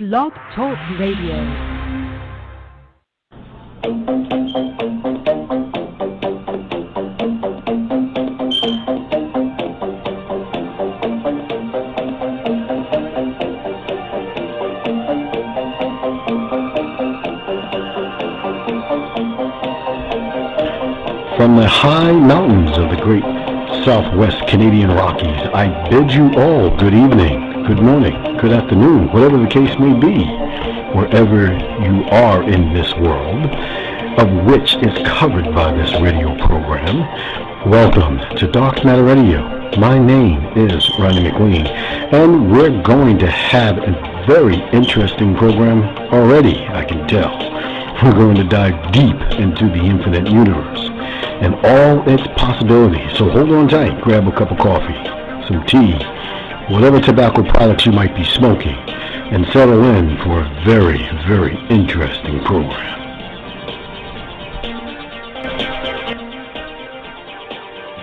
Blog Talk Radio. From the high mountains of the great Southwest Canadian Rockies, I bid you all good evening, good morning, good afternoon, whatever the case may be, wherever you are in this world, of which is covered by this radio program. Welcome to Dark Matter Radio. My name is Ronnie McLean, and we're going to have a very interesting program already, I can tell. We're going to dive deep into the infinite universe and all its possibilities. So hold on tight, grab a cup of coffee, some tea, whatever tobacco products you might be smoking, and settle in for a very, very interesting program.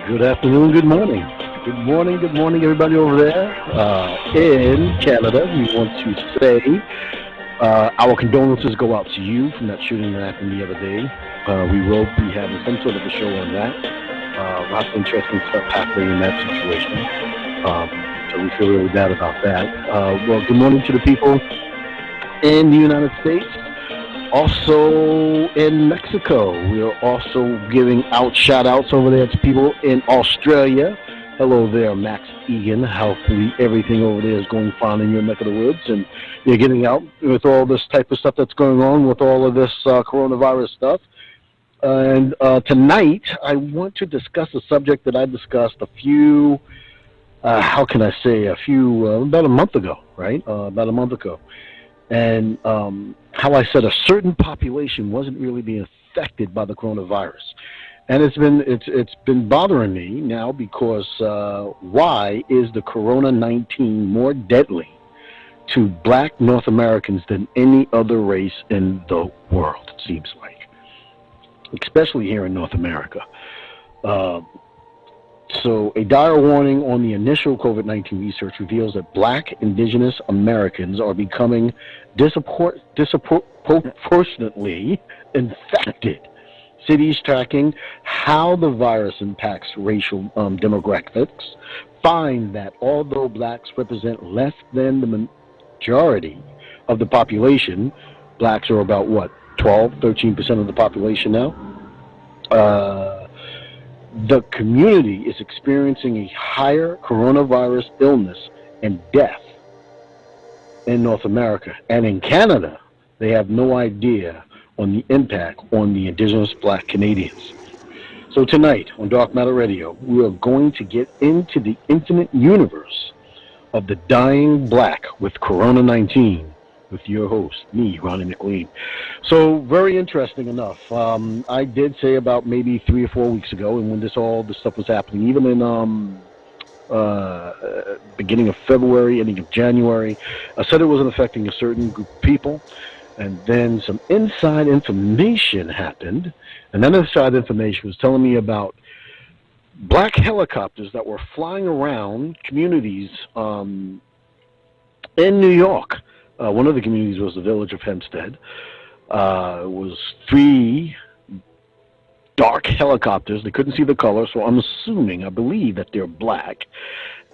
Good afternoon, good morning. Good morning, everybody over there in Canada. We want to say our condolences go out to you from that shooting that happened the other day. We will be having some sort of a show on that. Lots of interesting stuff happening in that situation. So we feel really bad about that. Well, good morning to the people in the United States. Also in Mexico. We are also giving out shout-outs over there to people in Australia. Hello there, Max Egan. Hopefully everything over there is going fine in your neck of the woods, and you're getting out with all this type of stuff that's going on with all of this coronavirus stuff. And tonight, I want to discuss a subject that I discussed about a month ago, right? About a month ago. And how I said a certain population wasn't really being affected by the coronavirus. And it's been bothering me now because why is the Corona-19 more deadly to black North Americans than any other race in the world, it seems like, especially here in North America. So a dire warning on the initial COVID-19 research reveals that black indigenous Americans are becoming disproportionately infected. Cities tracking how the virus impacts racial demographics find that although blacks represent less than the majority of the population, blacks are about 13% of the population now. The community is experiencing a higher coronavirus illness and death in North America. And in Canada, they have no idea on the impact on the indigenous black Canadians. So tonight on Dark Matter Radio, we are going to get into the infinite universe of the dying black with Corona-19 with your host, me, Ronnie McLean. So very interesting enough. I did say about maybe 3 or 4 weeks ago, and when all this stuff was happening, even in beginning of February, ending of January, I said it wasn't affecting a certain group of people. And then some inside information happened, and that inside information was telling me about black helicopters that were flying around communities in New York. One of the communities was the village of Hempstead. It was 3 dark helicopters. They couldn't see the color, so I believe that they're black.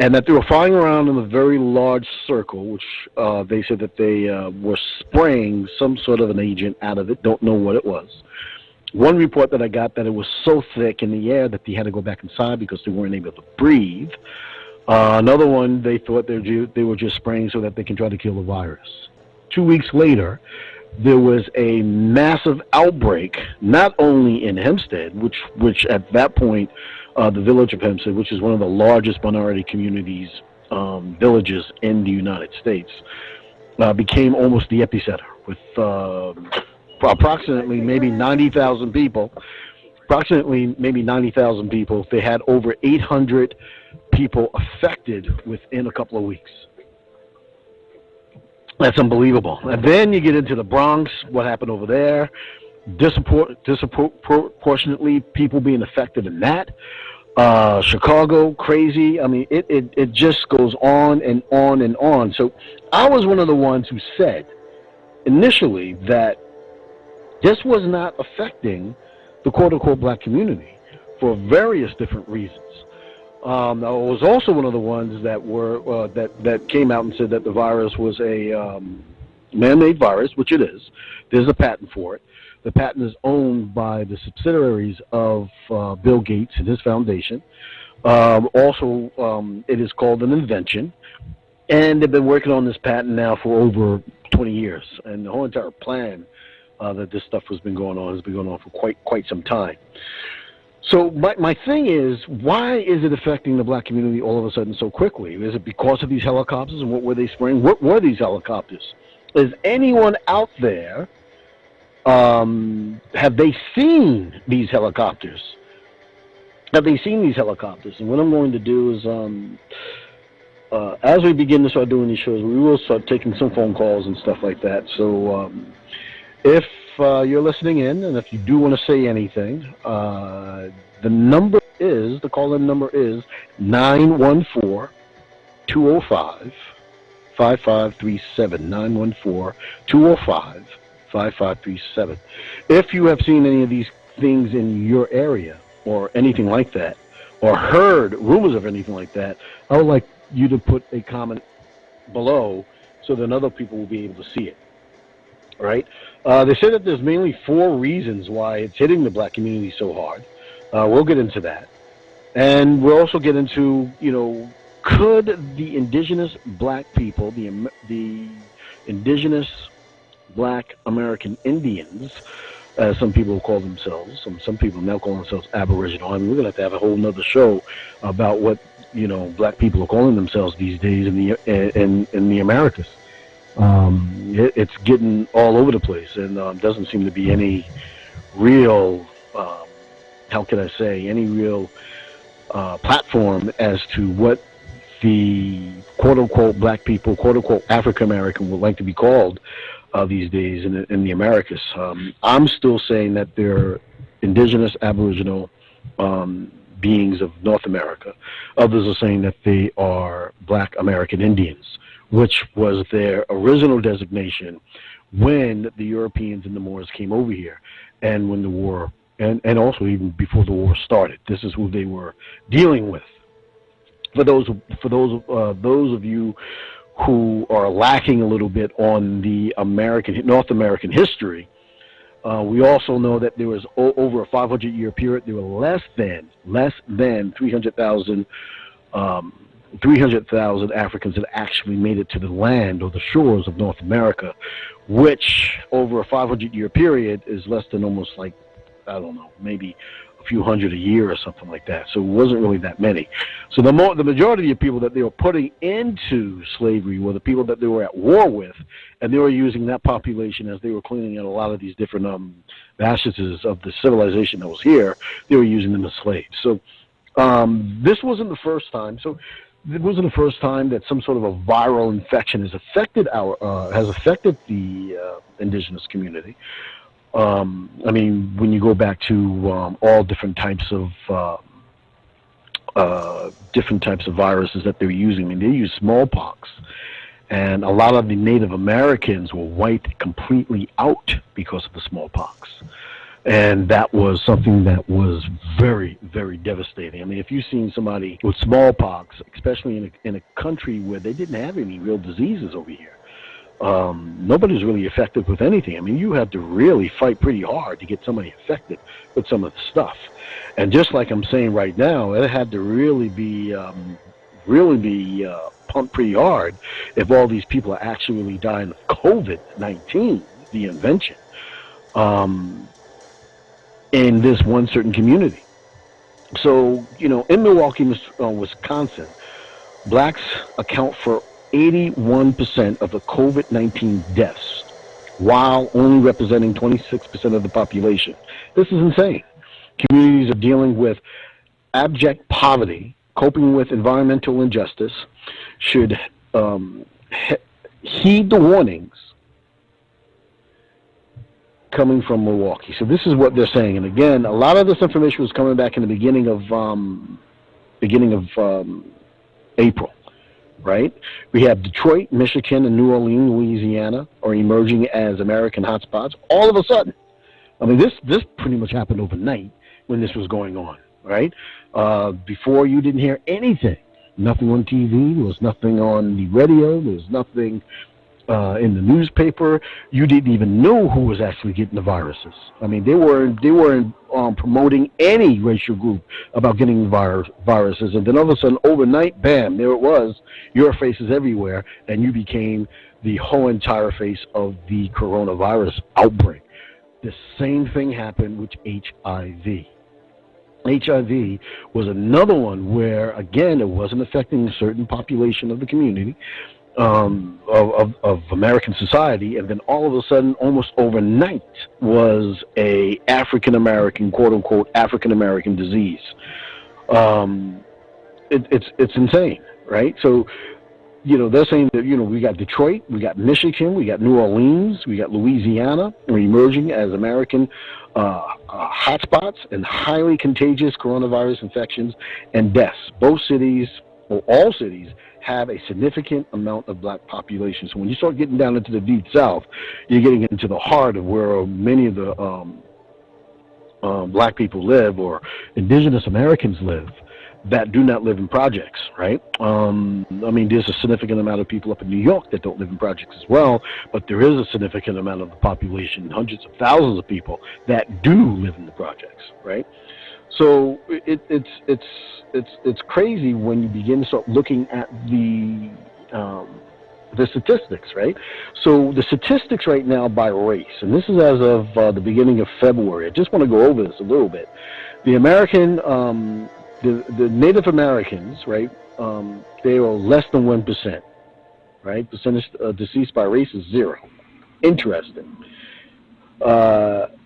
And that they were flying around in a very large circle, which they said that they were spraying some sort of an agent out of it. Don't know what it was. One report that I got that it was so thick in the air that they had to go back inside because they weren't able to breathe. Another one, they thought they were just spraying so that they can try to kill the virus. 2 weeks later, there was a massive outbreak, not only in Hempstead, which at that point, the village of Hempstead, which is one of the largest minority communities, villages in the United States, became almost the epicenter with approximately maybe 90,000 people. They had over 800 people affected within a couple of weeks. That's unbelievable. And then you get into the Bronx, what happened over there, disproportionately people being affected in that. Chicago, crazy. I mean, it just goes on and on and on. So I was one of the ones who said initially that this was not affecting the quote-unquote black community for various different reasons. I was also one of the ones that were that came out and said that the virus was a man-made virus, which it is. There's a patent for it. The patent is owned by the subsidiaries of Bill Gates and his foundation. It is called an invention, and they've been working on this patent now for over 20 years. And the whole entire plan that this stuff has been going on for quite some time. So my thing is, why is it affecting the black community all of a sudden so quickly? Is it because of these helicopters, and what were they spraying? What were these helicopters? Is anyone out there, have they seen these helicopters? Have they seen these helicopters? And what I'm going to do is, as we begin to start doing these shows, we will start taking some phone calls and stuff like that. So if you're listening in, and if you do want to say anything, the call-in number is 914-205-5537, 914-205-5537. If you have seen any of these things in your area or anything like that, or heard rumors of anything like that, I would like you to put a comment below so that other people will be able to see it. Right? They say that there's mainly 4 reasons why it's hitting the black community so hard. We'll get into that. And we'll also get into, could the indigenous black people, the indigenous black American Indians, as some people call themselves, some people now call themselves Aboriginal. I mean, we're going to have a whole nother show about what, black people are calling themselves these days in the Americas. It's getting all over the place, and doesn't seem to be any real, platform as to what the quote-unquote black people, quote-unquote African-American would like to be called these days in the Americas. I'm still saying that they're indigenous Aboriginal beings of North America. Others are saying that they are black American Indians, which was their original designation when the Europeans and the Moors came over here, and when the war, and also even before the war started. This is who they were dealing with. For those of you who are lacking a little bit on the North American history, we also know that there was over a 500-year period, there were less than 300,000 Africans that actually made it to the land or the shores of North America, which over a 500-year period is less than almost like, I don't know, maybe a few hundred a year or something like that. So it wasn't really that many. So the majority of people that they were putting into slavery were the people that they were at war with, and they were using that population as they were cleaning out a lot of these different vestiges of the civilization that was here. They were using them as slaves. So this wasn't the first time. So it wasn't the first time that some sort of a viral infection has affected the indigenous community. I mean, when you go back to all different types of viruses that they were using. I mean, they used smallpox, and a lot of the Native Americans were wiped completely out because of the smallpox. And that was something that was very, very devastating. I mean, if you've seen somebody with smallpox, especially in a country where they didn't have any real diseases over here, nobody's really affected with anything. I mean, you have to really fight pretty hard to get somebody affected with some of the stuff. And just like I'm saying right now, it had to really be pumped pretty hard if all these people are actually dying of COVID-19, the invention. In this one certain community. So, in Milwaukee, Wisconsin, blacks account for 81% of the COVID-19 deaths, while only representing 26% of the population. This is insane. Communities are dealing with abject poverty, coping with environmental injustice, should heed the warnings coming from Milwaukee. So this is what they're saying. And again, a lot of this information was coming back in the beginning of beginning of April, right? We have Detroit, Michigan, and New Orleans, Louisiana are emerging as American hotspots. All of a sudden, I mean, this pretty much happened overnight when this was going on, right? Before, you didn't hear anything. Nothing on TV. There was nothing on the radio. There was nothing in the newspaper. You didn't even know who was actually getting the viruses. I mean, they weren't promoting any racial group about getting the viruses. And then all of a sudden, overnight, bam, there it was. Your face is everywhere, and you became the whole entire face of the coronavirus outbreak. The same thing happened with HIV. HIV was another one where, again, it wasn't affecting a certain population of the community, of American society, and then all of a sudden, almost overnight, was a African American, quote unquote, African American disease. It's insane, right? So, they're saying that, we got Detroit, we got Michigan, we got New Orleans, we got Louisiana, are emerging as American hotspots and highly contagious coronavirus infections and deaths. Both cities, or all cities, have a significant amount of black population. So when you start getting down into the deep south, you're getting into the heart of where many of the black people live, or indigenous Americans live, that do not live in projects, right? I mean, there's a significant amount of people up in New York that don't live in projects as well, but there is a significant amount of the population, hundreds of thousands of people, that do live in the projects, right? So it's crazy when you begin to start looking at the statistics, right? So the statistics right now by race, and this is as of the beginning of February. I just want to go over this a little bit. The American, the Native Americans, right? They are less than 1%, right? Percentage deceased by race is 0. Interesting.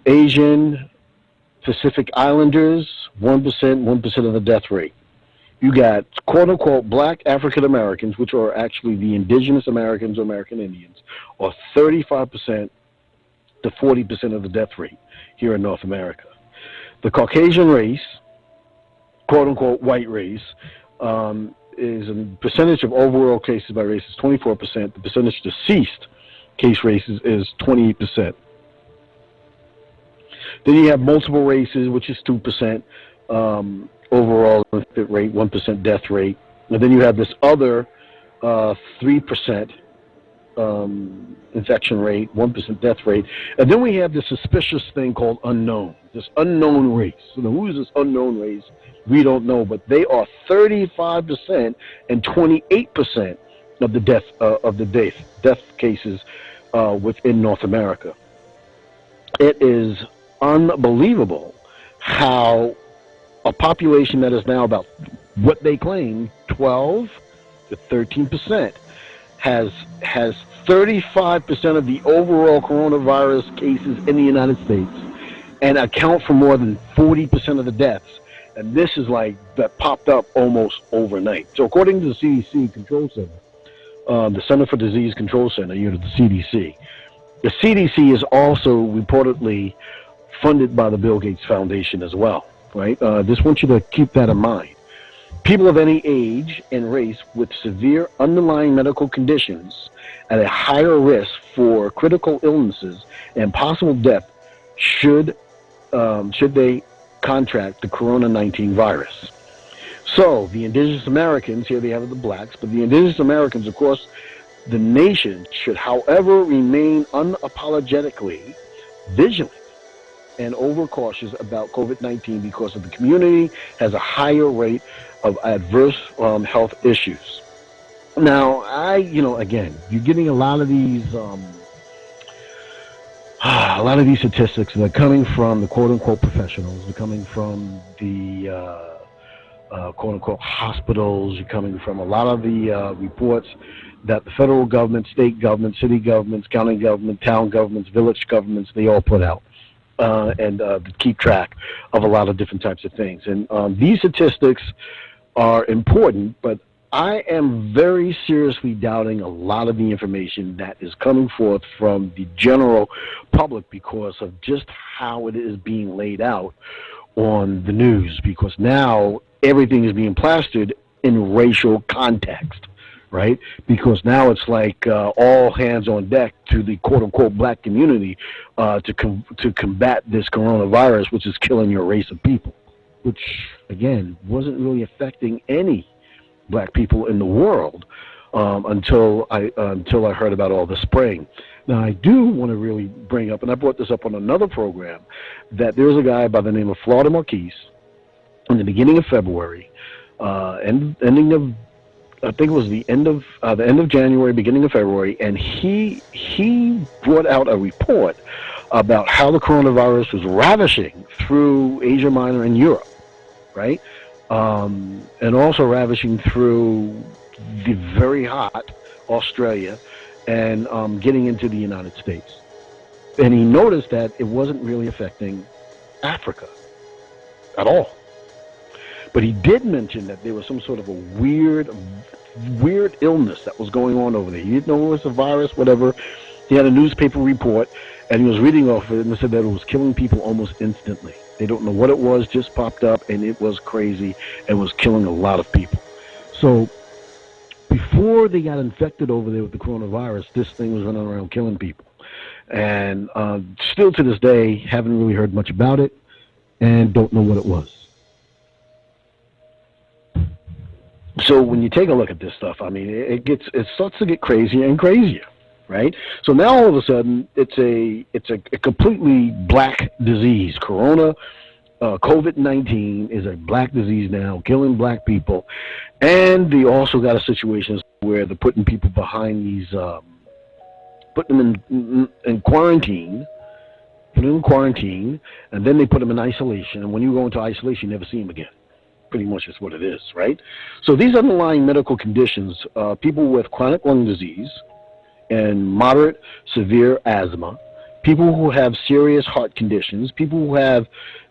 Asian, Pacific Islanders, 1% of the death rate. You got quote-unquote black African Americans, which are actually the indigenous Americans or American Indians, or 35% to 40% of the death rate here in North America. The Caucasian race, quote-unquote white race, is a percentage of overall cases by race is 24%. The percentage deceased case races is 28%. Then you have multiple races, which is 2% overall rate, 1% death rate. And then you have this other 3% infection rate, 1% death rate. And then we have this suspicious thing called unknown, this unknown race. So who is this unknown race? We don't know, but they are 35% and 28% of the death cases within North America. It is unbelievable how a population that is now about what they claim 12 to 13% has 35% of the overall coronavirus cases in the United States and account for more than 40% of the deaths. And this is like that popped up almost overnight. So according to the CDC Control Center, the Center for Disease Control Center, the CDC, the CDC is also reportedly funded by the Bill Gates Foundation as well, right? Just want you to keep that in mind. People of any age and race with severe underlying medical conditions at a higher risk for critical illnesses and possible death should they contract the Corona-19 virus. So the indigenous Americans, here they have the blacks, but the indigenous Americans, of course, the nation should, however, remain unapologetically vigilant and overcautious about COVID-19 because of the community has a higher rate of adverse health issues. Now, again, you're getting a lot of these statistics that are coming from the quote-unquote professionals. They're coming from the quote-unquote hospitals. You're coming from a lot of the reports that the federal government, state government, city governments, county government, town governments, village governments, they all put out. And to keep track of a lot of different types of things. And these statistics are important, but I am very seriously doubting a lot of the information that is coming forth from the general public because of just how it is being laid out on the news. Because now everything is being plastered in racial context, right? Because now it's like all hands on deck to the quote unquote black community to combat this coronavirus, which is killing your race of people, which again wasn't really affecting any black people in the world until I heard about all the spraying. Now I do want to really bring up, and I brought this up on another program, that there's a guy by the name of Florida Marquise in the beginning of February, ending of, I think it was the end of January, beginning of February, and he brought out a report about how the coronavirus was ravishing through Asia Minor and Europe, right? And also ravishing through the very hot Australia and getting into the United States. And he noticed that it wasn't really affecting Africa at all. But he did mention that there was some sort of a weird illness that was going on over there. He didn't know it was a virus, whatever. He had a newspaper report, and he was reading off of it, and said that it was killing people almost instantly. They don't know what it was, just popped up, and it was crazy and was killing a lot of people. So before they got infected over there with the coronavirus, this thing was running around killing people. And still to this day, haven't really heard much about it and don't know what it was. So when you take a look at this stuff, I mean, it starts to get crazier and crazier, right? So now all of a sudden, it's a completely black disease. COVID-19 is a black disease now, killing black people, and they also got a situation where they're putting people behind these, putting them in quarantine, and then they put them in isolation. And when you go into isolation, you never see them again. Pretty much is what it is, right? So these underlying medical conditions, people with chronic lung disease and moderate severe asthma, people who have serious heart conditions, people who have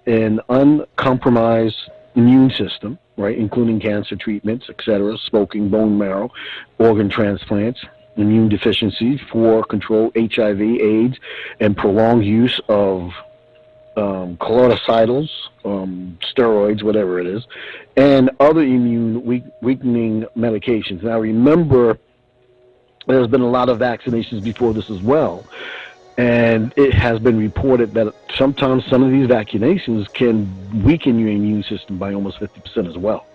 an uncompromised immune system, right, including cancer treatments, etc., smoking, bone marrow, organ transplants, immune deficiencies for control HIV, AIDS, and prolonged use of colloidals, steroids, whatever it is, and other immune weakening medications. Now remember, there's been a lot of vaccinations before this as well, and it has been reported that sometimes some of these vaccinations can weaken your immune system by almost 50% as well.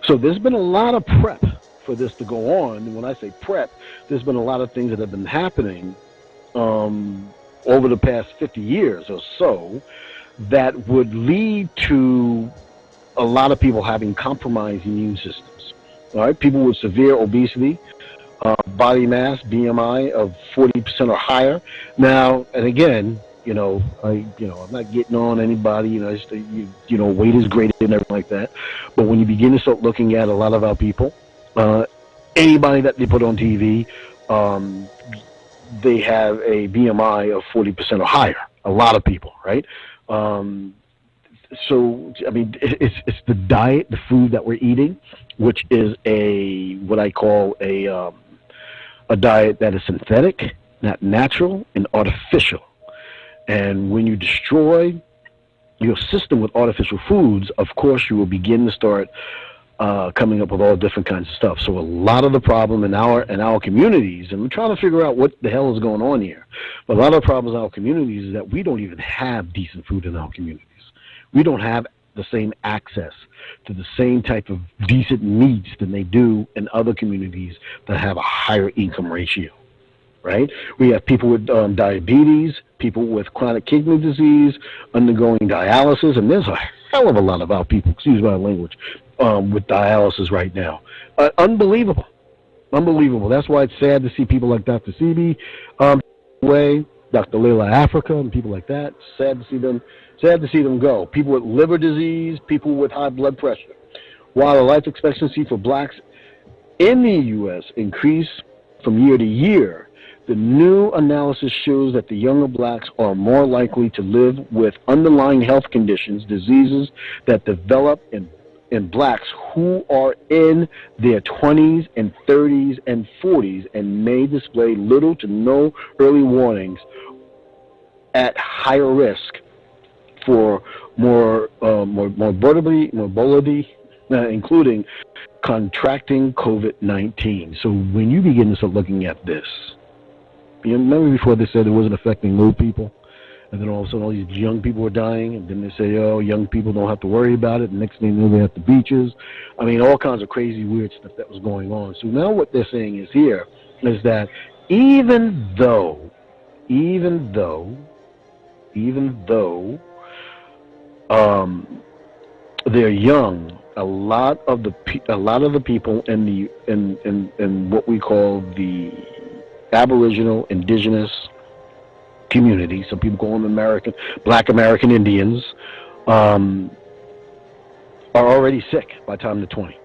So there's been a lot of prep for this to go on. And when I say prep, there's been a lot of things that have been happening over the past 50 years or so that would lead to a lot of people having compromised immune systems. All right, people with severe obesity, body mass, BMI of 40% or higher. Now, and again, I'm not getting on anybody. Weight is great and everything like that. But when you begin to start looking at a lot of our people, anybody that they put on TV, they have a BMI of 40% or higher. A lot of people, right? So, I mean, it's the diet, the food that we're eating, which is what I call a diet that is synthetic, not natural, and artificial. And when you destroy your system with artificial foods, of course, you will begin to start coming up with all different kinds of stuff. So a lot of the problem in our communities, and we're trying to figure out what the hell is going on here, but a lot of the problems in our communities is that we don't even have decent food in our communities. We don't have the same access to the same type of decent meats than they do in other communities that have a higher income ratio, right? We have people with diabetes, people with chronic kidney disease, undergoing dialysis, and there's a hell of a lot of our people, excuse my language, with dialysis right now. Unbelievable. That's why it's sad to see people like Dr. Sebi away, Dr. Layla Africa, and people like that. Sad to see them go. People with liver disease, people with high blood pressure. While the life expectancy for blacks in the U.S. increased from year to year, the new analysis shows that the younger blacks are more likely to live with underlying health conditions, diseases that develop in blacks who are in their 20s and 30s and 40s and may display little to no early warnings at higher risk for morbidity, including contracting COVID-19. So when you begin to start looking at this, you remember before they said it wasn't affecting old people? And then all of a sudden all these young people were dying, and then they say, oh, young people don't have to worry about it. And next thing you know, they're at the beaches. I mean, all kinds of crazy, weird stuff that was going on. So now what they're saying is here is that even though they're young, a lot of the people in what we call the Aboriginal, indigenous community, some people call them Black American Indians, are already sick by the time they're 20.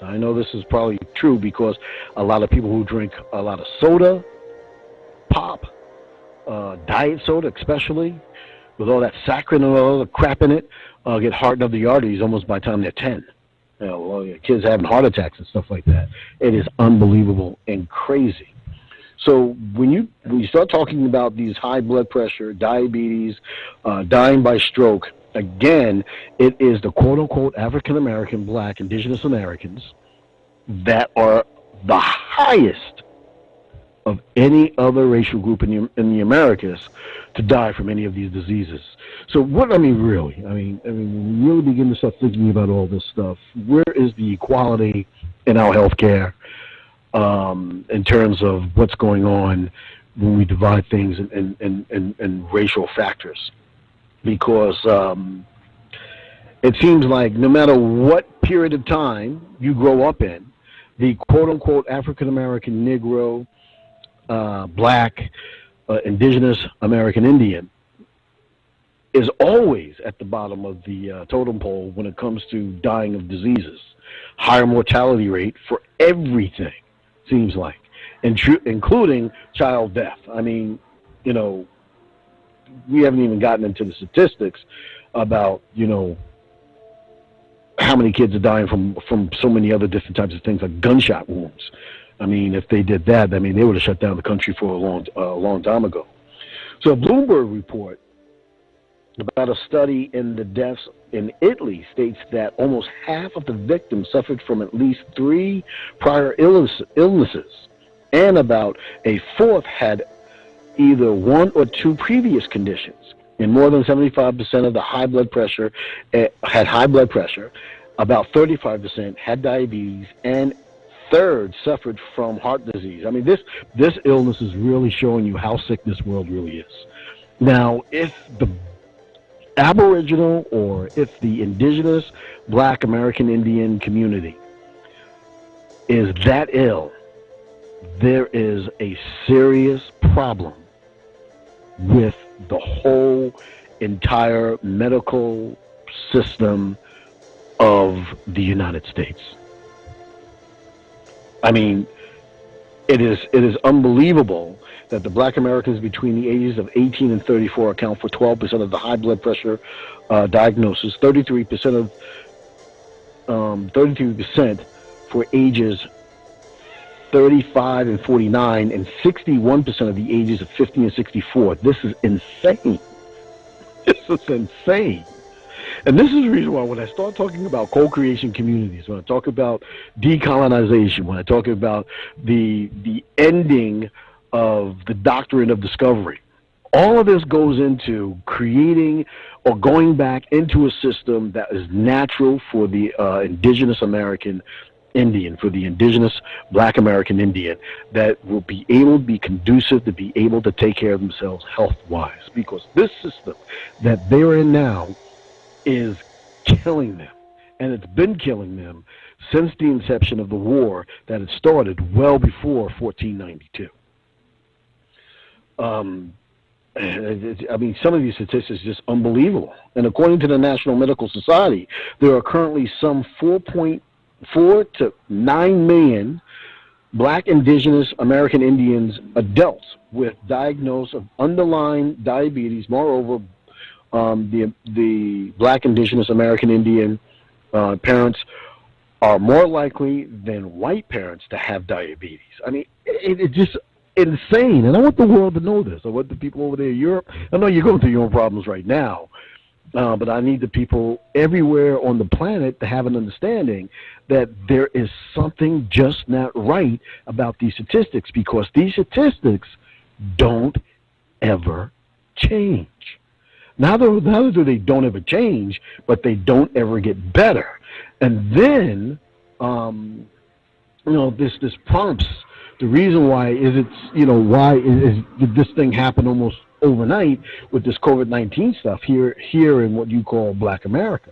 I know this is probably true because a lot of people who drink a lot of soda, pop, diet soda especially, with all that saccharin and all the crap in it, get hardened of the arteries almost by the time they're 10. You know, kids having heart attacks and stuff like that. It is unbelievable and crazy. So when you start talking about these high blood pressure, diabetes, dying by stroke, again, it is the quote-unquote African-American, Black, indigenous Americans that are the highest of any other racial group in the Americas to die from any of these diseases. So what, really, when we really begin to start thinking about all this stuff, where is the equality in our healthcare? In terms of what's going on when we divide things in racial factors. Because it seems like no matter what period of time you grow up in, the quote-unquote African-American, Negro, Black, indigenous American Indian is always at the bottom of the totem pole when it comes to dying of diseases. Higher mortality rate for everything. Seems like, including child death. We haven't even gotten into the statistics about, how many kids are dying from so many other different types of things like gunshot wounds. If they did that, they would have shut down the country for a long time ago. So a Bloomberg report about a study in the deaths in Italy states that almost half of the victims suffered from at least 3 prior illnesses, and about a fourth had either 1 or 2 previous conditions. And more than 75% of the high blood pressure had high blood pressure, about 35% had diabetes, and third suffered from heart disease. This illness is really showing you how sick this world really is. Now, if the Aboriginal or if the indigenous Black American Indian community is that ill, there is a serious problem with the whole entire medical system of the United States. It is unbelievable that the Black Americans between the ages of 18 and 34 account for 12% of the high blood pressure diagnosis, 33% for ages 35 and 49, and 61% of the ages of 50 and 64. This is insane. This is insane. And this is the reason why when I start talking about co-creation communities, when I talk about decolonization, when I talk about the ending of the doctrine of discovery, all of this goes into creating or going back into a system that is natural for the indigenous American Indian, for the indigenous Black American Indian, that will be able to be conducive to be able to take care of themselves health-wise. Because this system that they're in now is killing them. And it's been killing them since the inception of the war that had started well before 1492. Some of these statistics are just unbelievable. And according to the National Medical Society, there are currently some 4.4 to 9 million Black indigenous American Indians adults with diagnosis of underlying diabetes. Moreover, the Black indigenous American Indian parents are more likely than white parents to have diabetes. It's just insane. And I want the world to know this. I want the people over there in Europe. I know you're going through your own problems right now, but I need the people everywhere on the planet to have an understanding that there is something just not right about these statistics, because these statistics don't ever change. Not only do they don't ever change, but they don't ever get better. And then, this prompts the reason why did this thing happen almost overnight with this COVID-19 stuff here in what you call Black America.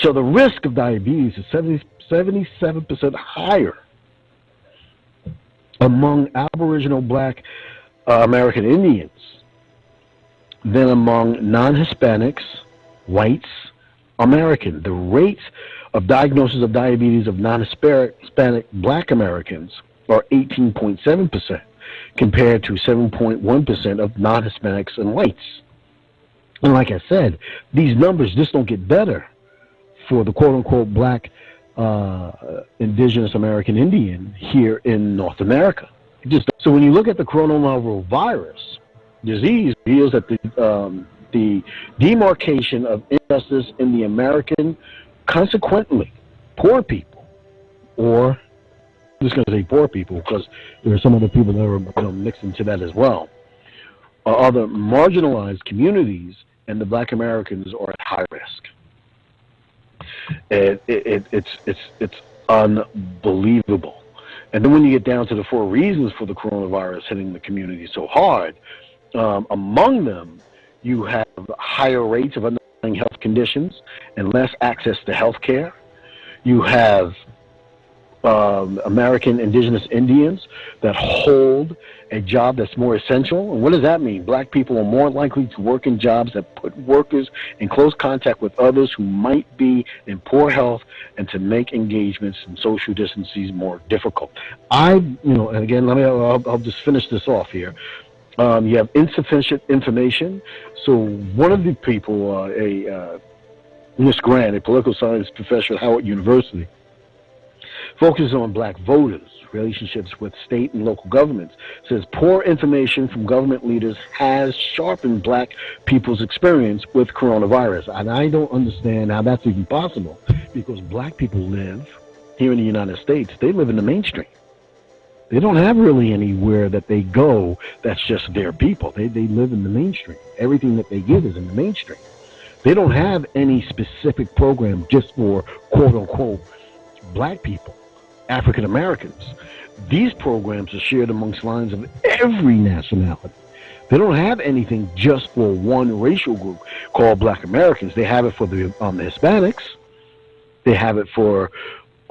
So the risk of diabetes is 77% higher among Aboriginal Black American Indians than among non-Hispanics, whites, American. The rates of diagnosis of diabetes of non-Hispanic Black Americans are 18.7% compared to 7.1% of non-Hispanics and whites. And like I said, these numbers just don't get better for the quote-unquote Black indigenous American Indian here in North America. So when you look at the coronavirus disease, it reveals that the demarcation of injustice in the American, consequently, poor people, or I'm just going to say poor people because there are some other people that are mixed into that as well, other marginalized communities, and the Black Americans are at high risk. It's unbelievable. And then when you get down to the 4 reasons for the coronavirus hitting the community so hard, among them, you have higher rates of underlying health conditions and less access to health care. You have American indigenous Indians that hold a job that's more essential. And what does that mean? Black people are more likely to work in jobs that put workers in close contact with others who might be in poor health, and to make engagements and social distances more difficult. And again, I'll just finish this off here. You have insufficient information. So one of the people, Miss Grant, a political science professor at Howard University, focuses on Black voters, relationships with state and local governments, says poor information from government leaders has sharpened Black people's experience with coronavirus. And I don't understand how that's even possible, because Black people live here in the United States. They live in the mainstream. They don't have really anywhere that they go that's just their people. They live in the mainstream. Everything that they get is in the mainstream. They don't have any specific program just for quote-unquote Black people, African Americans. These programs are shared amongst lines of every nationality. They don't have anything just for one racial group called Black Americans. They have it for the Hispanics. They have it for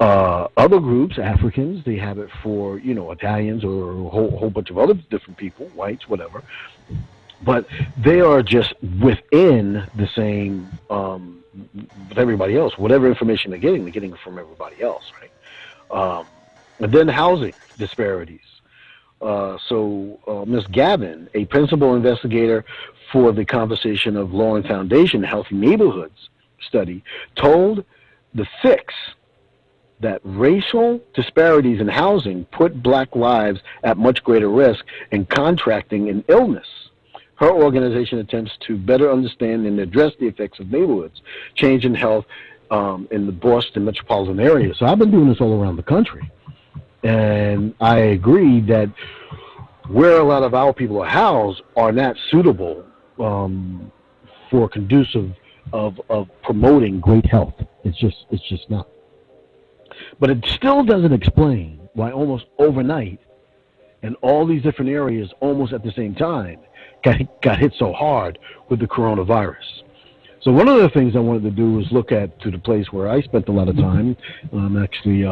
other groups, Africans. They have it for, Italians or a whole bunch of other different people, whites, whatever. But they are just within the same with everybody else. Whatever information they're getting it from everybody else, right? And then housing disparities. So Ms. Gavin, a principal investigator for the Conversation of Law and Foundation Healthy Neighborhoods study, told The Fix that racial disparities in housing put Black lives at much greater risk in contracting an illness. Her organization attempts to better understand and address the effects of neighborhoods change in health in the Boston metropolitan area. So I've been doing this all around the country. And I agree that where a lot of our people are housed are not suitable for conducive of promoting great health. It's just not. But it still doesn't explain why almost overnight in all these different areas almost at the same time got hit so hard with the coronavirus. So one of the things I wanted to do was look to the place where I spent a lot of time. I'm actually,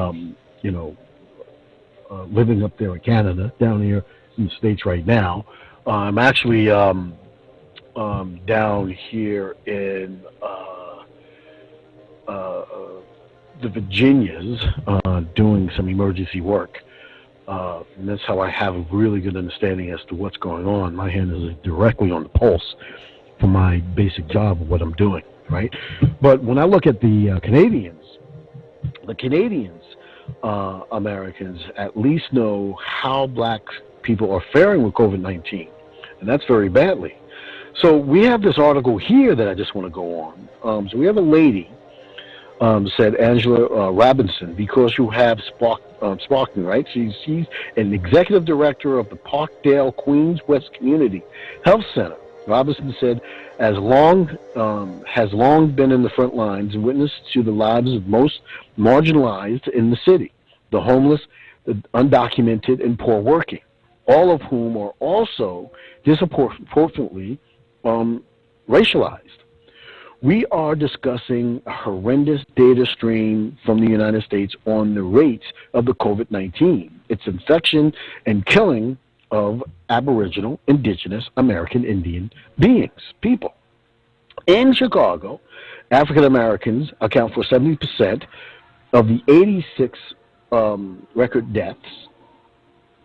living up there in Canada, down here in the States right now. I'm actually down here in the Virginias doing some emergency work. And that's how I have a really good understanding as to what's going on. My hand is directly on the pulse for my basic job of what I'm doing, right? But when I look at the Canadians, Americans at least know how Black people are faring with COVID-19. and that's very badly. So we have this article here that I just want to go on. So we have a lady, said Angela Robinson, because you have Sparkman, right? She's an executive director of the Parkdale Queens West Community Health Center. Robinson said, has long been in the front lines and witness to the lives of most marginalized in the city, the homeless, the undocumented, and poor working, all of whom are also disproportionately racialized. We are discussing a horrendous data stream from the United States on the rates of the COVID-19, its infection and killing of Aboriginal, Indigenous, American Indian people. In Chicago, African Americans account for 70% of the 86 record deaths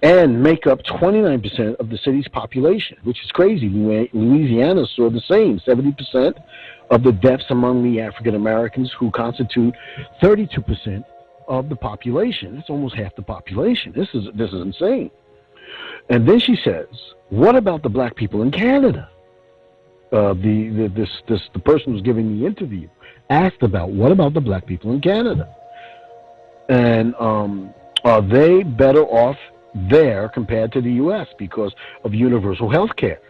and make up 29% of the city's population, which is crazy. Louisiana saw the same, 70% of the deaths among the African Americans, who constitute 32% of the population. That's almost half the population. This is insane. And then she says, "What about the black people in Canada?" The person who's giving the interview asked about, what about the black people in Canada, and are they better off there compared to the U.S. because of universal health care,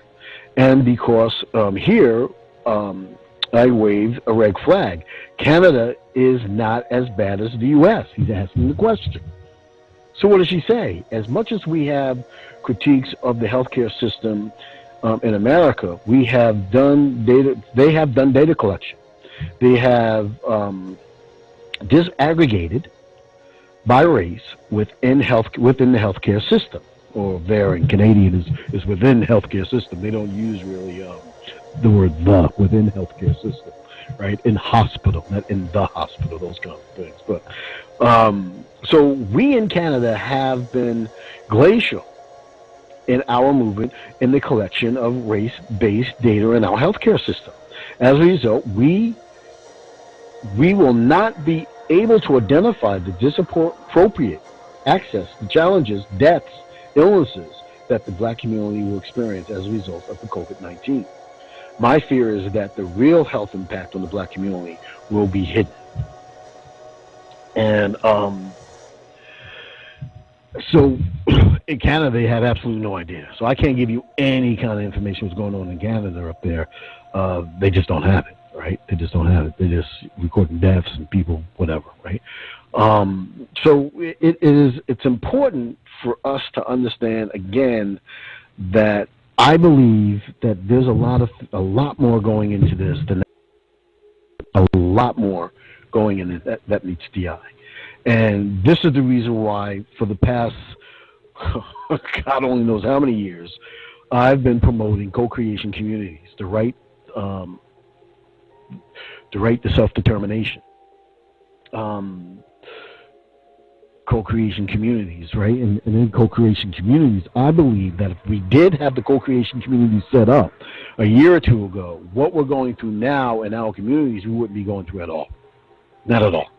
and because here I wave a red flag. Canada is not as bad as the U.S. He's asking the question. So what does she say? As much as we have critiques of the healthcare system in America, we have done data. They have done data collection. They have disaggregated by race within the healthcare system, or there in Canadian is within the healthcare system. They don't use really the word "the" within healthcare system, right? In hospital, not in the hospital, those kind of things. But so we in Canada have been glacial in our movement in the collection of race-based data in our healthcare system. As a result, we will not be able to identify the disappropriate access, the challenges, deaths, illnesses that the black community will experience as a result of the COVID-19. My fear is that the real health impact on the black community will be hidden. And so in Canada, they have absolutely no idea. So I can't give you any kind of information what's going on in Canada up there. They just don't have it, right? They just don't have it. They're just recording deaths and people, whatever, right? So it's important for us to understand, again, that I believe that there's a lot more going into this than a lot more going in that meets the eye. And this is the reason why for the past, God only knows how many years, I've been promoting co-creation communities, the right to self-determination. Co-creation communities, right? And in co-creation communities, I believe that if we did have the co-creation communities set up a year or two ago, what we're going through now in our communities, we wouldn't be going through at all. Not at all.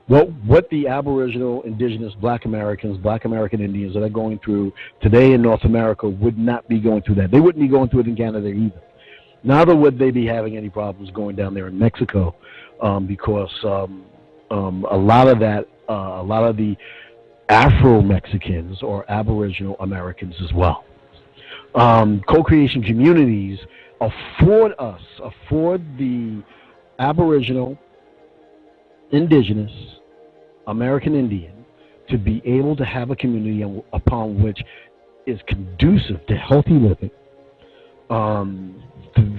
What the Aboriginal, Indigenous, Black Americans, Black American Indians that are going through today in North America would not be going through that. They wouldn't be going through it in Canada either. Neither would they be having any problems going down there in Mexico, because a lot of the Afro-Mexicans or Aboriginal Americans as well. Co-creation communities afford the Aboriginal, Indigenous, American Indian to be able to have a community upon which is conducive to healthy living,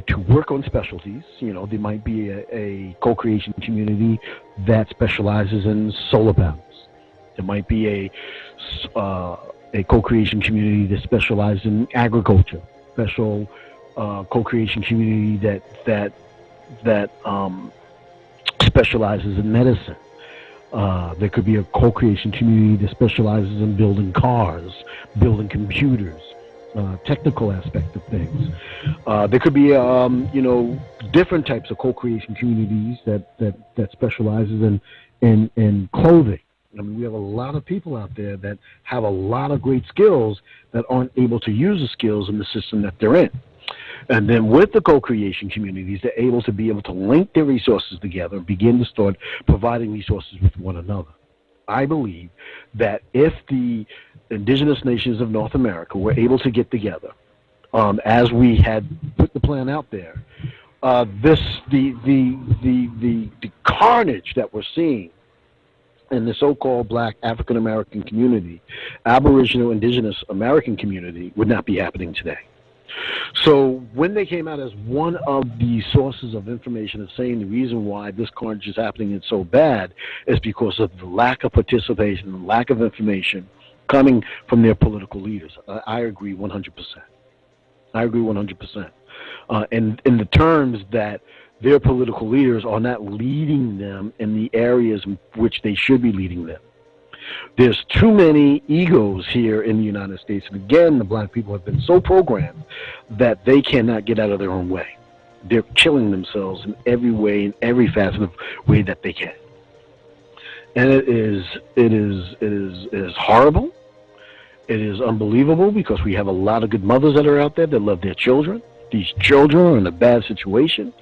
to work on specialties. You know, there might be a co-creation community that specializes in solar panels. There might be a co-creation community that specializes in agriculture. Special co-creation community that specializes in medicine. There could be a co-creation community that specializes in building cars, building computers, technical aspect of things. There could be, different types of co-creation communities that specializes in clothing, I mean, we have a lot of people out there that have a lot of great skills that aren't able to use the skills in the system that they're in. And then with the co-creation communities, they're able to link their resources together and begin to start providing resources with one another. I believe that if the indigenous nations of North America were able to get together, as we had put the plan out there, the carnage that we're seeing in the so-called Black African American community, Aboriginal Indigenous American community, would not be happening today. So when they came out as one of the sources of information of saying the reason why this carnage is happening and so bad is because of the lack of participation, the lack of information coming from their political leaders. I agree 100%. I agree 100%. And in the terms that their political leaders are not leading them in the areas in which they should be leading them. There's too many egos here in the United States. And again, the black people have been so programmed that they cannot get out of their own way. They're killing themselves in every way, in every facet of way that they can. And it is horrible. It is unbelievable because we have a lot of good mothers that are out there that love their children. These children are in a bad situation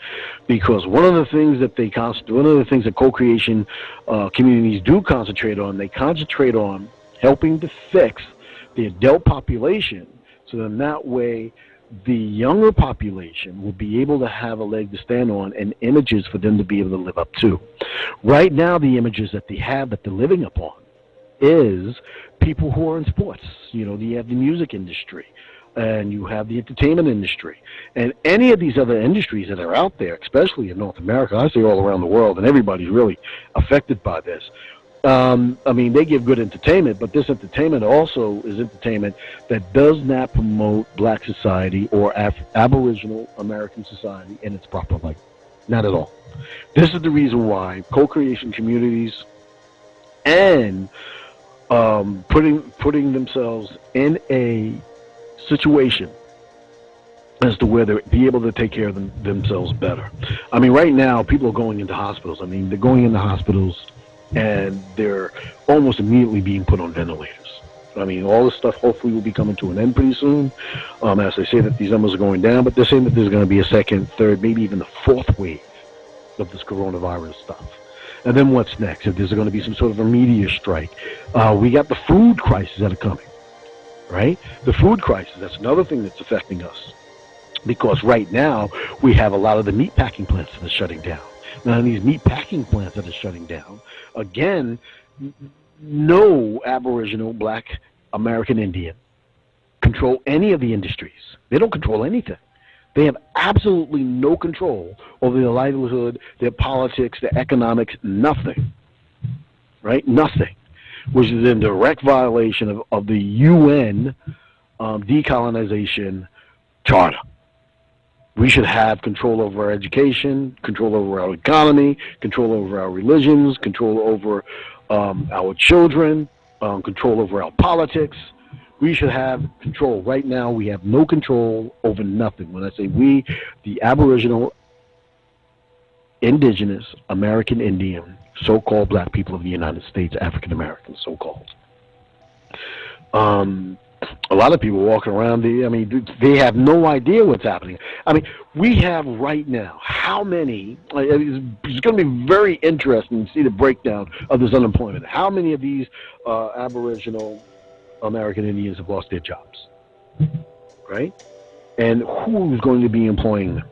because one of the things that co-creation communities do concentrate on, they concentrate on helping to fix the adult population, so that in that way the younger population will be able to have a leg to stand on and images for them to be able to live up to. Right now, the images that they have that they're living upon is people who are in sports. You know, you have the music industry, and you have the entertainment industry, and any of these other industries that are out there, especially in North America, I say all around the world, and everybody's really affected by this. I mean, they give good entertainment, but this entertainment also is entertainment that does not promote Black society or Aboriginal American society in its proper light. Not at all. This is the reason why co-creation communities and putting themselves in a situation as to where they'll be able to take care of themselves better. I mean, right now, people are going into hospitals. I mean, they're going into hospitals and they're almost immediately being put on ventilators. I mean, all this stuff hopefully will be coming to an end pretty soon. As they say that these numbers are going down, but they're saying that there's going to be a second, third, maybe even the fourth wave of this coronavirus stuff. And then what's next? If there's going to be some sort of a meteor strike. We got the food crisis that are coming. Right? The food crisis, that's another thing that's affecting us. Because right now, we have a lot of the meat packing plants that are shutting down. Now, these meat packing plants that are shutting down, again, no Aboriginal, Black, American Indian control any of the industries. They don't control anything. They have absolutely no control over their livelihood, their politics, their economics, nothing. Right? Nothing. Which is in direct violation of the UN decolonization charter. We should have control over our education, control over our economy, control over our religions, control over our children, control over our politics. We should have control. Right now, we have no control over nothing. When I say we, the Aboriginal, Indigenous, American Indian, so-called Black people of the United States, African Americans, so-called. A lot of people walking around, they have no idea what's happening. I mean, we have right now, how many, it's going to be very interesting to see the breakdown of this unemployment. How many of these Aboriginal American Indians have lost their jobs, right? And who's going to be employing them,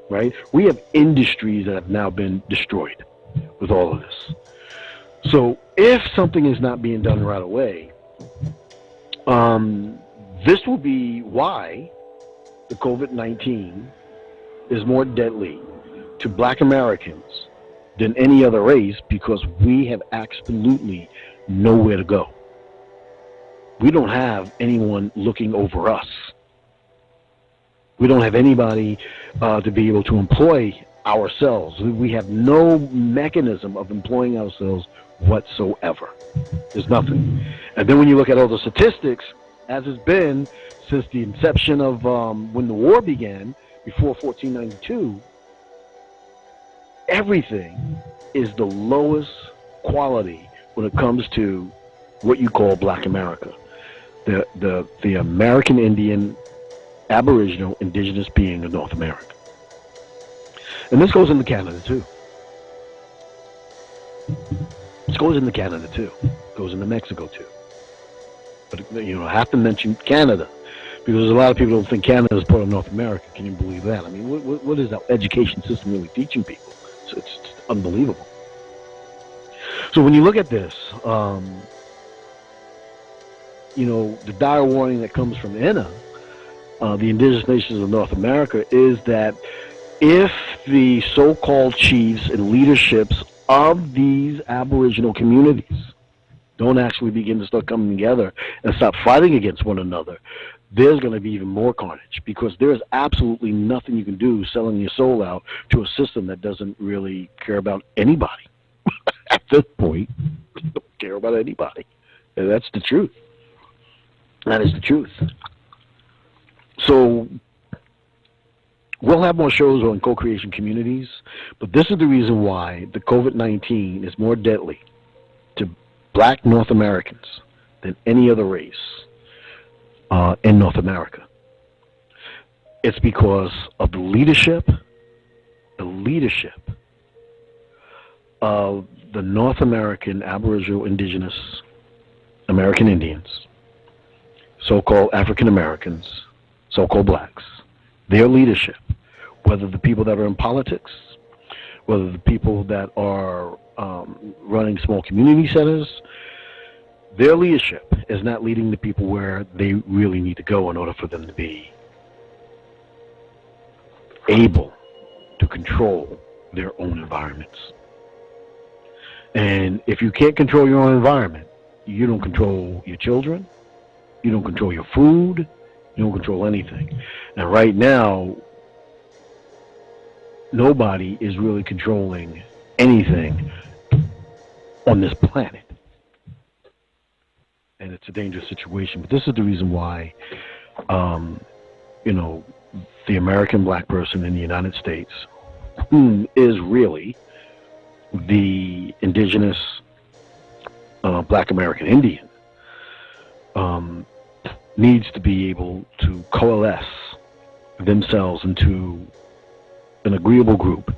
right? We have industries that have now been destroyed with all of this. So if something is not being done right away, this will be why the COVID-19 is more deadly to Black Americans than any other race, because we have absolutely nowhere to go. We don't have anyone looking over us. We don't have anybody to be able to employ ourselves. We have no mechanism of employing ourselves whatsoever. There's nothing. And then when you look at all the statistics, as it's been since the inception of when the war began, before 1492, everything is the lowest quality when it comes to what you call Black America, the American Indian, Aboriginal, indigenous being of North America. And this goes into Canada too. This goes into Canada too. It goes into Mexico too. But I have to mention Canada because a lot of people don't think Canada is part of North America. Can you believe that? I mean, what is our education system really teaching people? It's unbelievable. So when you look at this, the dire warning that comes from INA, the Indigenous Nations of North America, is that if the so-called chiefs and leaderships of these Aboriginal communities don't actually begin to start coming together and stop fighting against one another, there's going to be even more carnage, because there is absolutely nothing you can do selling your soul out to a system that doesn't really care about anybody. At this point, they don't care about anybody. And that's the truth. That is the truth. So we'll have more shows on co-creation communities, but this is the reason why the COVID-19 is more deadly to Black North Americans than any other race in North America. It's because of the leadership of the North American Aboriginal, Indigenous, American Indians, so-called African Americans, so-called blacks, their leadership, whether the people that are in politics, whether the people that are running small community centers, their leadership is not leading the people where they really need to go in order for them to be able to control their own environments. And if you can't control your own environment, you don't control your children, you don't control your food, you don't control anything. And right now, nobody is really controlling anything on this planet. And it's a dangerous situation. But this is the reason why, the American black person in the United States, who is really the indigenous Black American Indian, needs to be able to coalesce themselves into an agreeable group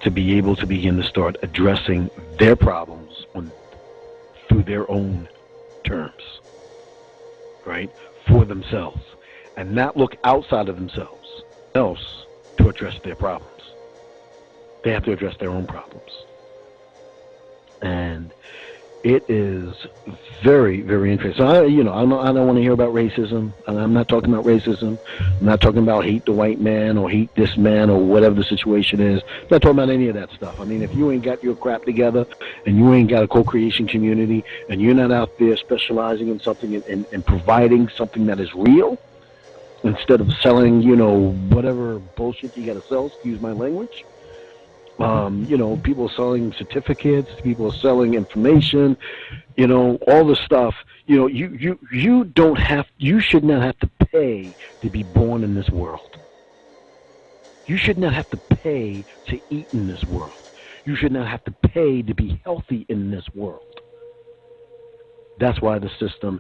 to be able to begin to start addressing their problems through their own terms, right, for themselves, and not look outside of themselves else to address their problems. They have to address their own problems. And it is very, very interesting. So I don't want to hear about racism. I'm not talking about racism. I'm not talking about hate the white man or hate this man or whatever the situation is. I'm not talking about any of that stuff. I mean, if you ain't got your crap together and you ain't got a co-creation community and you're not out there specializing in something and providing something that is real instead of selling, whatever bullshit you got to sell, excuse my language. People are selling certificates, people are selling information, all this stuff. You should not have to pay to be born in this world. You should not have to pay to eat in this world. You should not have to pay to be healthy in this world. That's why the system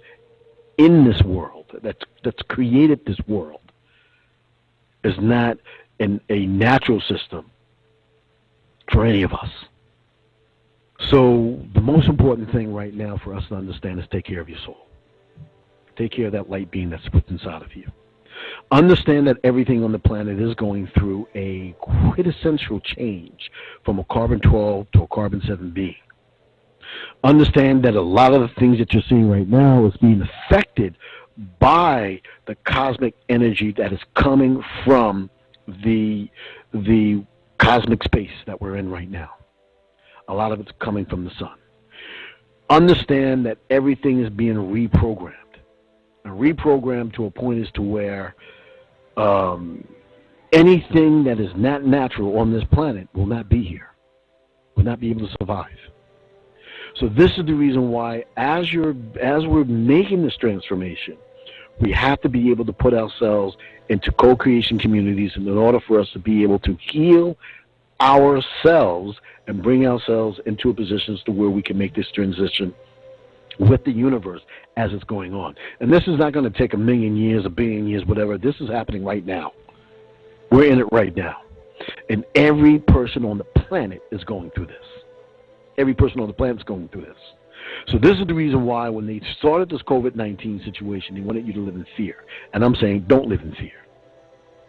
in this world, that's created this world, is not a natural system for any of us. So the most important thing right now for us to understand is take care of your soul. Take care of that light being that's put inside of you. Understand that everything on the planet is going through a quintessential change from a carbon-12 to a carbon-7 being. Understand that a lot of the things that you're seeing right now is being affected by the cosmic energy that is coming from the cosmic space that we're in right now. A lot of it's coming from the sun. Understand that everything is being reprogrammed. And reprogrammed to a point as to where anything that is not natural on this planet will not be here, will not be able to survive. So this is the reason why, as we're making this transformation, we have to be able to put ourselves into co-creation communities in order for us to be able to heal ourselves and bring ourselves into a position to where we can make this transition with the universe as it's going on. And this is not going to take a million years, a billion years, whatever. This is happening right now. We're in it right now. And every person on the planet is going through this. Every person on the planet is going through this. So this is the reason why when they started this COVID-19 situation, they wanted you to live in fear. And I'm saying don't live in fear.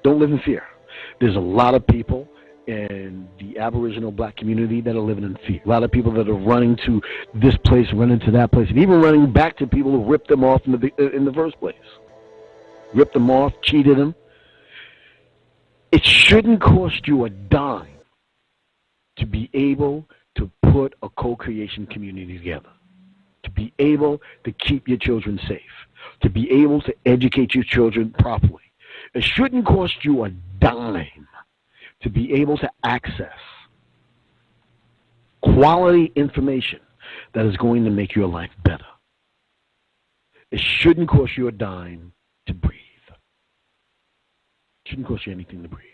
Don't live in fear. There's a lot of people in the Aboriginal black community that are living in fear. A lot of people that are running to this place, running to that place, and even running back to people who ripped them off in the first place. Ripped them off, cheated them. It shouldn't cost you a dime to be able to put a co-creation community together, to be able to keep your children safe, to be able to educate your children properly. It shouldn't cost you a dime to be able to access quality information that is going to make your life better. It shouldn't cost you a dime to breathe. It shouldn't cost you anything to breathe.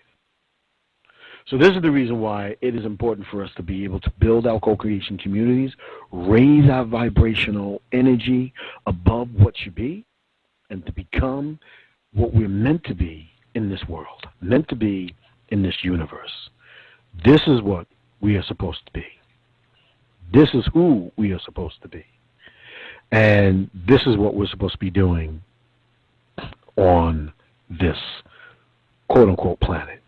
So this is the reason why it is important for us to be able to build our co-creation communities, raise our vibrational energy above what should be, and to become what we're meant to be in this world, meant to be in this universe. This is what we are supposed to be. This is who we are supposed to be. And this is what we're supposed to be doing on this quote-unquote planet.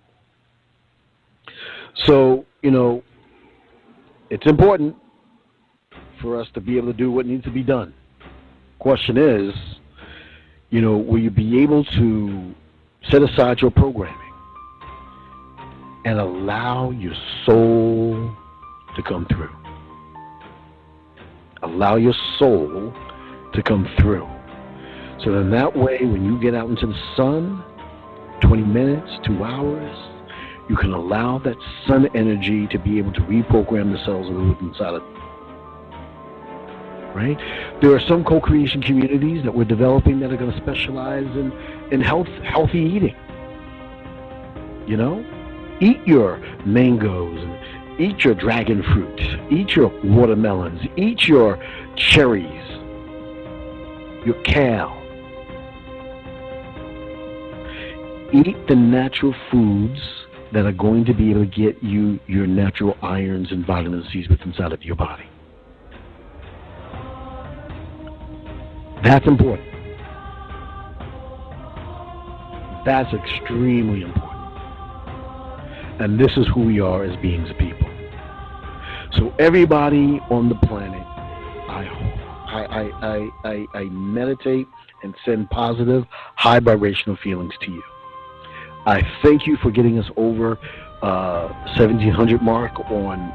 So, it's important for us to be able to do what needs to be done. Question is, will you be able to set aside your programming and allow your soul to come through? Allow your soul to come through. So then that way, when you get out into the sun, 20 minutes, 2 hours, you can allow that sun energy to be able to reprogram the cells that live inside of you. Right? There are some co-creation communities that we're developing that are going to specialize in healthy eating. Eat your mangoes, and eat your dragon fruit, eat your watermelons, eat your cherries, your kale. Eat the natural foods that are going to be able to get you your natural irons and vitamin C's within inside of your body. That's important. That's extremely important. And this is who we are as beings of people. So everybody on the planet, I meditate and send positive, high vibrational feelings to you. I thank you for getting us over 1,700 mark on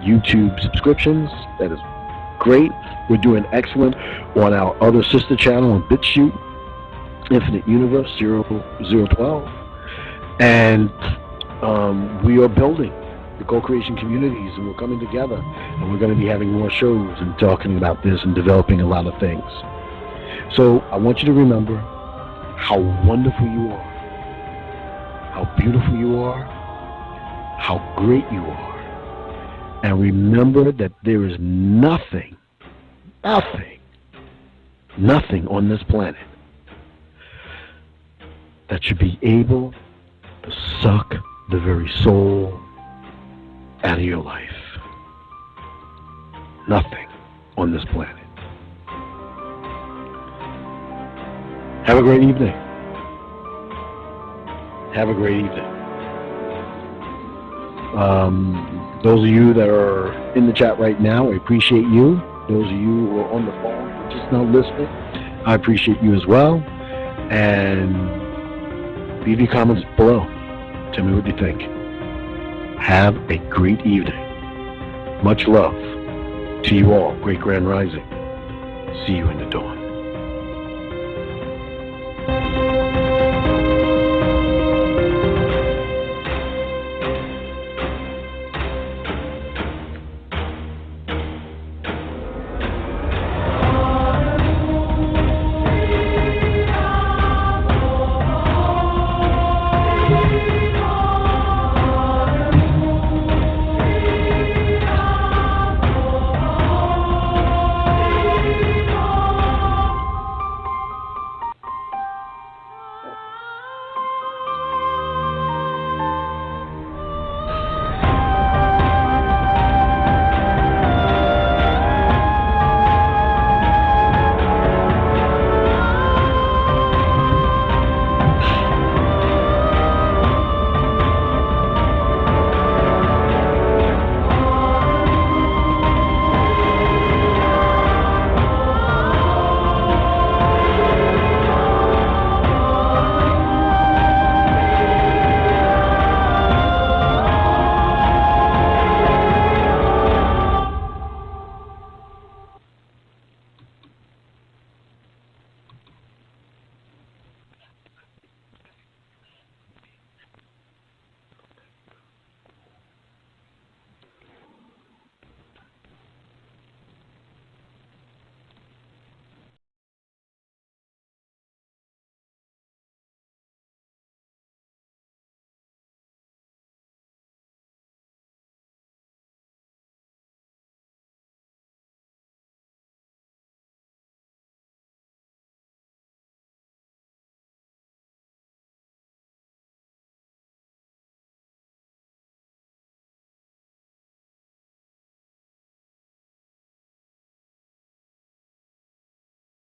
YouTube subscriptions. That is great. We're doing excellent on our other sister channel on BitChute, Infinite Universe 0012. And we are building the co-creation communities, and we're coming together, and we're going to be having more shows and talking about this and developing a lot of things. So I want you to remember how wonderful you are, how beautiful you are, how great you are. And remember that there is nothing on this planet that should be able to suck the very soul out of your life. Nothing on this planet. Have a great evening. Have a great evening. Those of you that are in the chat right now, I appreciate you. Those of you who are on the phone just now listening, I appreciate you as well. And leave your comments below. Tell me what you think. Have a great evening. Much love to you all. Great Grand Rising. See you in the dawn.